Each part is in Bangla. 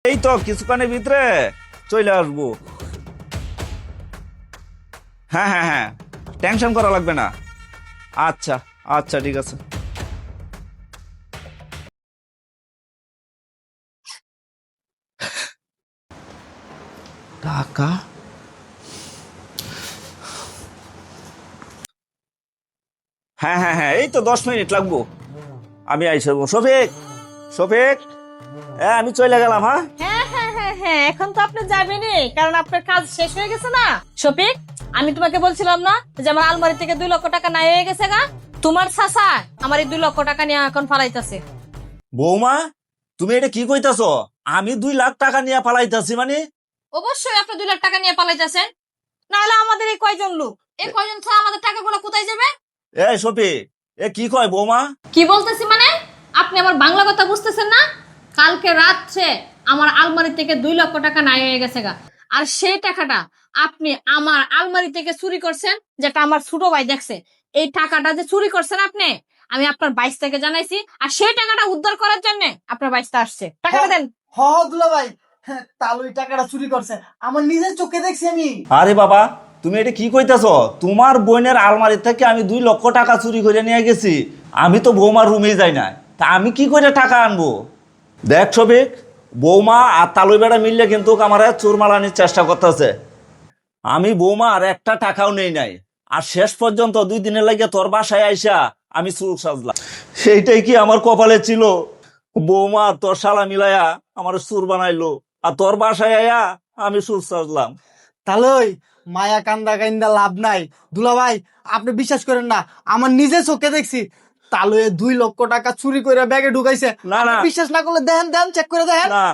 এই তো কিছুক্ষণের ভিতরে চলে আসবো। হ্যাঁ হ্যাঁ হ্যাঁ, টেনশন করা লাগবে না। আচ্ছা আচ্ছা, ঠিক আছে। টাকা, হ্যাঁ হ্যাঁ হ্যাঁ, এই তো 10 মিনিট লাগবো। আমি আইসা শফিক, শফিক, হ্যাঁ আমি চলে গেলাম। হ্যাঁ হ্যাঁ হ্যাঁ হ্যাঁ হ্যাঁ, এখন তো আপনি যাবেনই, কারণ আপনার কাজ শেষ হয়ে গেছে না। শফিক, আমি তোমাকে বলছিলাম না যে আমার আলমারি থেকে 2 লক্ষ টাকা নাই হয়ে গেছে গা। তোমার চাচা আমার এই 2 লক্ষ টাকা নিয়ে এখন ফালাইতেছে। বৌমা, তুমি এটা কি কইতাছ? আমি 2 লাখ টাকা নিয়ে পালাইতাছি মানে? অবশ্যই আপনি 2 লাখ টাকা নিয়ে পালাইতেছেন, নাহলে আমাদের এই কয়জন লোক, এই কয়জন ছাড়া আমাদের টাকাগুলো কোথায় যাবে? এই শফিক, এ কি কয় বৌমা? কি বলতেছি মানে? আপনি আমার বাংলা কথা বুঝতেছেন না? কালকে রাত্রে আমার আলমারি থেকে 2 লক্ষ টাকা নাই হয়ে গেছে গা। আর সেই টাকাটা আপনি আমার আলমারি থেকে চুরি করছেন, যেটা আমার ছোট ভাই দেখছে। এই টাকাটা যে চুরি করছেন আপনি, আমি আপনার বাইশ থেকে জানাইছি, আর সেই টাকাটা উদ্ধার করার জন্য আপনার বাইশটা আসছে। টাকাটা দেন। হ দুলা ভাই, তাহলে ওই টাকাটা চুরি করছে, আমার নিজের চোখে দেখছি আমি। আরে বাবা, তুমি এটা কি কইতাছ? তোমার বোনের আলমারি থেকে আমি 2 লক্ষ টাকা চুরি করে নিয়ে গেছি। আমি তো বৌমার রুমে যাই না, তা আমি কি করে টাকা আনবো? দেখ শফিক, বৌমা আর তালুই বেড়া মিললে কিন্তু আমার চোর মালানির চেষ্টা করতেছে। আমি বৌমা আর একটা টাকাও নেই নাই, আর শেষ পর্যন্ত 2 দিনের লাগে তোর বাসায় আইসা আমি চুর সাজলাম। সেইটাই কি আমার কপালে ছিল? বৌমা তোর শালা মিলাইয়া আমার চুর বানাইলো, আর তোর বাসায় আয়া আমি চুর সাজলাম। তাহলে মায়া কান্দা কান্দা লাভ নাই দুলা ভাই, আপনি বিশ্বাস করেন না, আমার নিজের চোখে দেখছি। তাহলে 2 লক্ষ টাকা চুরি করে ব্যাগে ঢুকাইছে। না না আপনি বিশ্বাস না করলে দেখেন, দেন চেক করে দেখেন। না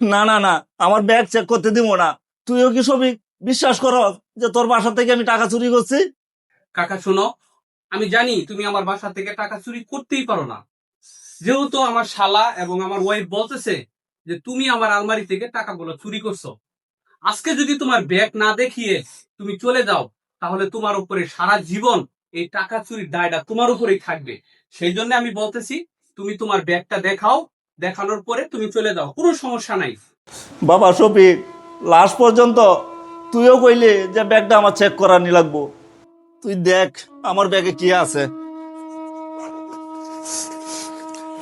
না না না, আমার ব্যাগ চেক করতে দিব না। তুইও কি সবই বিশ্বাস কর যে তোর বাসা থেকে আমি টাকা চুরি করছি? কাকা শোনো, আমি জানি তুমি আমার বাসা থেকে টাকা চুরি করতেই পারো না, যেহেতু আমার শালা এবং আমার ওয়াইফ বলতেছে যে তুমি আমার আলমারি থেকে টাকাগুলো চুরি করছো। আজকে যদি তোমার ব্যাগ না দেখিয়ে তুমি চলে যাও, তাহলে তোমার উপরে সারা জীবন এই টাকা চুরির দায়টা তোমার উপরেই থাকবে। সেই জন্য আমি বলতেছি, তুমি তোমার ব্যাগটা দেখাও, দেখানোর পরে তুমি চলে যাও, কোনো সমস্যা নাই। বাবা শফিক, লাস্ট পর্যন্ত তুইও কইলি যে ব্যাগটা আমার চেক করা নি লাগবো। তুই দেখ আমার ব্যাগে কি আছে।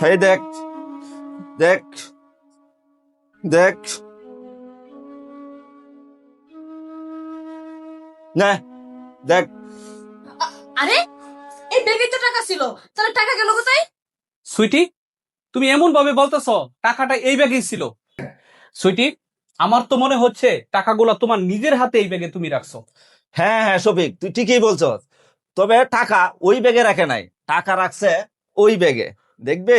এই দেখ, দেখ, দেখ, না, দেখ। আরে, এই ব্যাগে তো টাকা ছিল, তাহলে টাকা গেল কোথায়? সুইটি, তুমি এমন ভাবে বলতেছো টাকাটা এই ব্যাগেই ছিল। সুইটি, আমার তো মনে হচ্ছে টাকাগুলো তোমার নিজের হাতে এই ব্যাগে তুমি রাখছো। হ্যাঁ হ্যাঁ শফিক, তুই ঠিকই বলছস। তবে টাকা ওই ব্যাগে রাখে নাই, টাকা রাখছে ওই ব্যাগে। দেখবে,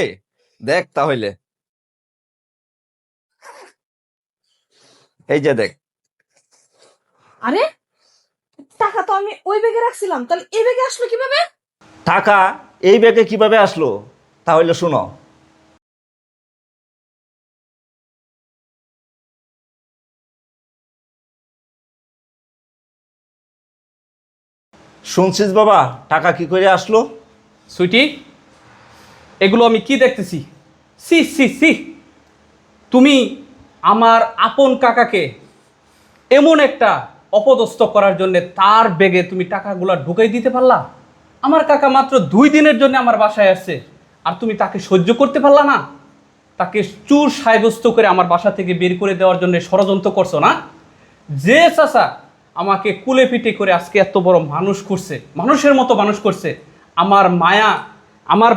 দেখ তাহলে, এই যে দেখ। আরে, টাকা তো আমি ওই ব্যাগে রাখছিলাম, তাহলে এই ব্যাগে আসলো কিভাবে? টাকা এই ব্যাগে কিভাবে আসলো তাহলে শুনো। শুনছিস বাবা, টাকা কি করে আসলো? সুইটি, এগুলো আমি কি দেখতেছি? সি সি সি, তুমি আমার আপন কাকাকে এমন একটা অপদস্থ করার জন্য তার ব্যাগে তুমি টাকাগুলো ঢুকাই দিতে পারলা? আমার কাকা মাত্র 2 দিনের জন্য আমার বাসায় আসছে, আর তুমি তাকে সহ্য করতে পারলা না? তাকে চুর সাব্যস্ত করে আমার বাসা থেকে বের করে দেওয়ার জন্য ষড়যন্ত্র করছো না? যে চাচা আমাকে কুলে পিটে করে আজকে এত বড় মানুষ করছে, মানুষের মতো মানুষ করছে, আমার মায়া, আমার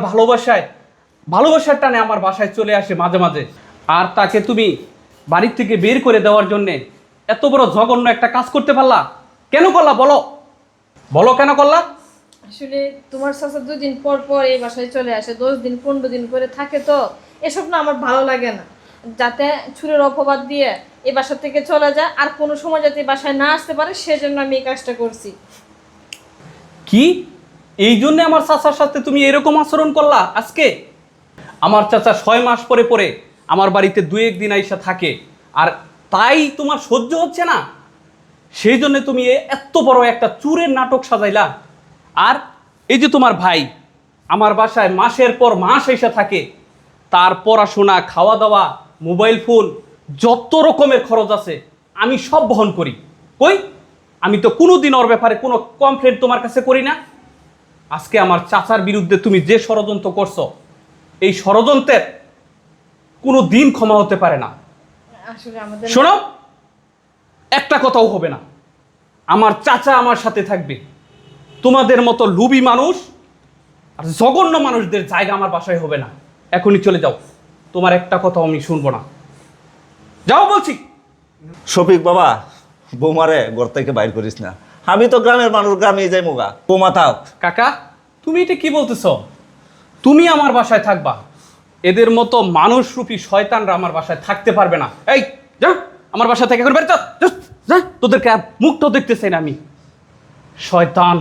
ভালোবাসার টানে আমার বাসায় চলে আসে মাঝে মাঝে, আর তাকে তুমি বাড়ির থেকে বের করে দেওয়ার জন্য এত বড় জঘন্য একটা কাজ করতে পারলা? কেন করলা বলো? বলো কেন করলা? আসলে তোমার চাচা 2 দিন পর পর এই বাসায় চলে আসে, 10 দিন 15 দিন করে থাকে, তো এসব না আমার ভালো লাগে না। যাতে ছুরির অপবাদ দিয়ে এই বাসা থেকে চলে যায়, আর কোনো সময় যাতে এই বাসায় না আসতে পারে, সেজন্য আমি এই কাজটা করছি। কি, এই জন্য আমার চাচার সাথে তুমি এরকম আচরণ করলা আজকে? আমার চাচা 6 মাস পরে পরে আমার বাড়িতে 2-1 দিন আইসা থাকে, আর তাই তোমার সহ্য হচ্ছে না? সেই জন্য তুমি এত বড় একটা চুরের নাটক সাজাইলা। আর এই যে তোমার ভাই আমার বাসায় মাসের পর মাস এসে থাকে, তার পড়াশোনা, খাওয়া দাওয়া, মোবাইল ফোন যত রকমের খরচ আছে আমি সব বহন করি। কই, আমি তো কোনোদিন ওর ব্যাপারে কোনো কমপ্লেন তোমার কাছে করি না। আজকে আমার চাচার বিরুদ্ধে তুমি যে ষড়যন্ত্র করছো, এই ষড়যন্ত্রের কোনো দিন ক্ষমা হতে পারে না। আসলে আমাদের শোনো, একটা কথাও হবে না। আমার চাচা আমার সাথে থাকবে। তোমাদের মতো লুবি মানুষ আর জঘন্য মানুষদের জায়গা আমার বাসায় হবে না। এখনই চলে যাও, তোমার একটা কথাও আমি শুনবো না। যাও বলছি। শফিক বাবা, বৌমারে ঘর থেকে বাইর করিস না। আমি তো গ্রামের মানুষ, গ্রামে যাই মোগা। বৌমা থাক। কাকা, তুমি এটা কি বলতেছ? তুমি আমার বাসায় থাকবা, এদের মতো মানুষরূপী শয়তানরা আমার বাসায় থাকতে পারবে না। এই যা আমার বাসা থেকে এখন বের যা, যা, যা। তোদেরকে আর মুখটাও দেখতে চাই না আমি। শয়তান।